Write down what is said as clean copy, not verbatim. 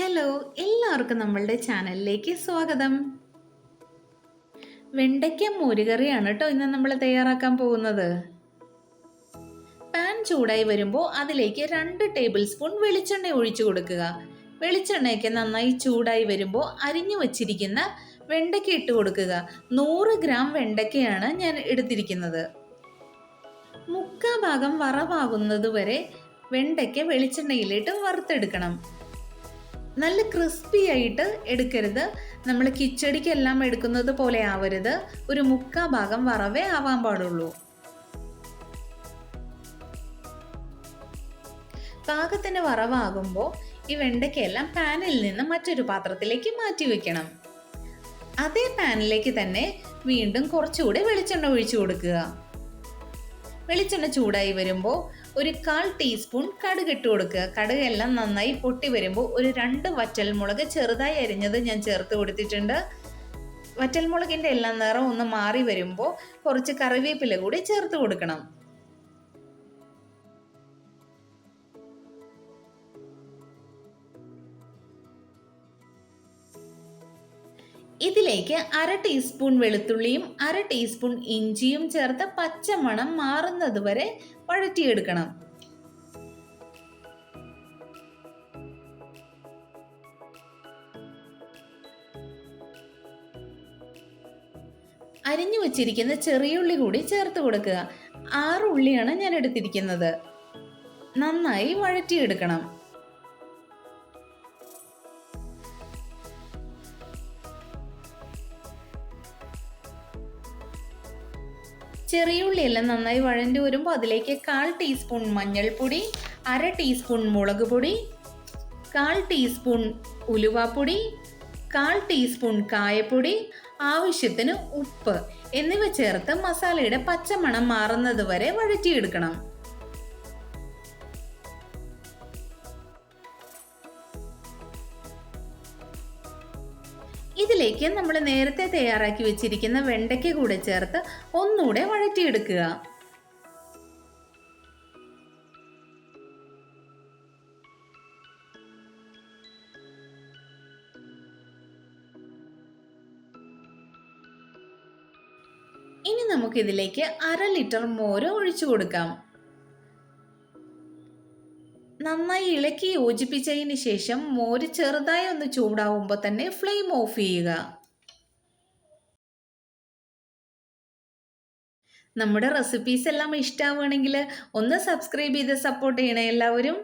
Hello, എല്ലാവർക്കും നമ്മളുടെ ചാനലിലേക്ക് സ്വാഗതം. വെണ്ടയ്ക്ക മോരുകറിയാണ് കേട്ടോ ഇന്ന് നമ്മൾ തയ്യാറാക്കാൻ പോകുന്നത്. പാൻ ചൂടായി വരുമ്പോൾ അതിലേക്ക് 2 ടേബിൾ സ്പൂൺ വെളിച്ചെണ്ണ ഒഴിച്ചു കൊടുക്കുക. വെളിച്ചെണ്ണയൊക്കെ നന്നായി ചൂടായി വരുമ്പോൾ അരിഞ്ഞു വച്ചിരിക്കുന്ന വെണ്ടയ്ക്ക ഇട്ട് കൊടുക്കുക. 100 ഗ്രാം വെണ്ടയ്ക്കയാണ് ഞാൻ എടുത്തിരിക്കുന്നത്. മുക്കാൽ ഭാഗം വറവാകുന്നത് വരെ വെണ്ടയ്ക്ക വെളിച്ചെണ്ണയിലിട്ട് വറുത്തെടുക്കണം. നല്ല ക്രിസ്പി ആയിട്ട് എടുക്കരുത്. നമ്മൾ കിച്ചടിക്കെല്ലാം എടുക്കുന്നത് പോലെ ആവരുത്. ഒരു മുക്കാൽ ഭാഗം വറവേ ആവാൻ പാടുള്ളൂ. പാകത്തിന് വറവാകുമ്പോൾ ഈ വെണ്ടയ്ക്കെല്ലാം പാനിൽ നിന്ന് മറ്റൊരു പാത്രത്തിലേക്ക് മാറ്റി വെക്കണം. അതേ പാനിലേക്ക് തന്നെ വീണ്ടും കുറച്ചുകൂടി വെളിച്ചെണ്ണ ഒഴിച്ചു കൊടുക്കുക. വെളിച്ചെണ്ണ ചൂടായി വരുമ്പോൾ ഒരു 1/4 ടീസ്പൂൺ കടുക് ഇട്ട് കൊടുക്കുക. കടുക് എല്ലാം നന്നായി പൊട്ടി വരുമ്പോൾ ഒരു 2 വറ്റൽമുളക് ചെറുതായി അരിഞ്ഞത് ഞാൻ ചേർത്ത് കൊടുത്തിട്ടുണ്ട്. വറ്റൽമുളകിൻ്റെ എല്ലാം നിറം ഒന്ന് മാറി വരുമ്പോൾ കുറച്ച് കറിവേപ്പില കൂടി ചേർത്ത് കൊടുക്കണം. ഇതിലേക്ക് 1/2 ടീസ്പൂൺ വെളുത്തുള്ളിയും 1/2 ടീസ്പൂൺ ഇഞ്ചിയും ചേർത്ത് പച്ചമണം മാറുന്നത് വരെ വഴറ്റിയെടുക്കണം. അരിഞ്ഞു വച്ചിരിക്കുന്ന ചെറിയുള്ളി കൂടി ചേർത്ത് കൊടുക്കുക. 6 ഉള്ളിയാണ് ഞാൻ എടുത്തിരിക്കുന്നത്. നന്നായി വഴറ്റിയെടുക്കണം. ചെറിയുള്ളിയെല്ലാം നന്നായി വഴണ്ടി വരുമ്പോൾ അതിലേക്ക് 1/4 ടീസ്പൂൺ മഞ്ഞൾപ്പൊടി, 1/2 ടീസ്പൂൺ മുളക് പൊടി, 1/4 ടീസ്പൂൺ ഉലുവാപ്പൊടി, 1/4 ടീസ്പൂൺ കായപ്പൊടി, ആവശ്യത്തിന് ഉപ്പ് എന്നിവ ചേർത്ത് മസാലയുടെ പച്ചമണം മാറുന്നത് വരെ വഴറ്റിയെടുക്കണം. ഇതിലേക്ക് നമ്മൾ നേരത്തെ തയ്യാറാക്കി വെച്ചിരിക്കുന്ന വെണ്ടയ്ക്ക കൂടെ ചേർത്ത് ഒന്നുകൂടെ വഴറ്റിയെടുക്കുക. ഇനി നമുക്കിതിലേക്ക് 1/2 ലിറ്റർ മോര് ഒഴിച്ചു കൊടുക്കാം. നന്നായി ഇളക്കി യോജിപ്പിച്ചതിന് ശേഷം മോര് ചെറുതായി ഒന്ന് ചൂടാവുമ്പോൾ തന്നെ ഫ്ലെയിം ഓഫ് ചെയ്യുക. നമ്മുടെ റെസിപ്പീസ് എല്ലാം ഇഷ്ടമാവുകയാണെങ്കിൽ ഒന്ന് സബ്സ്ക്രൈബ് ചെയ്ത് സപ്പോർട്ട് ചെയ്യണേ എല്ലാവരും.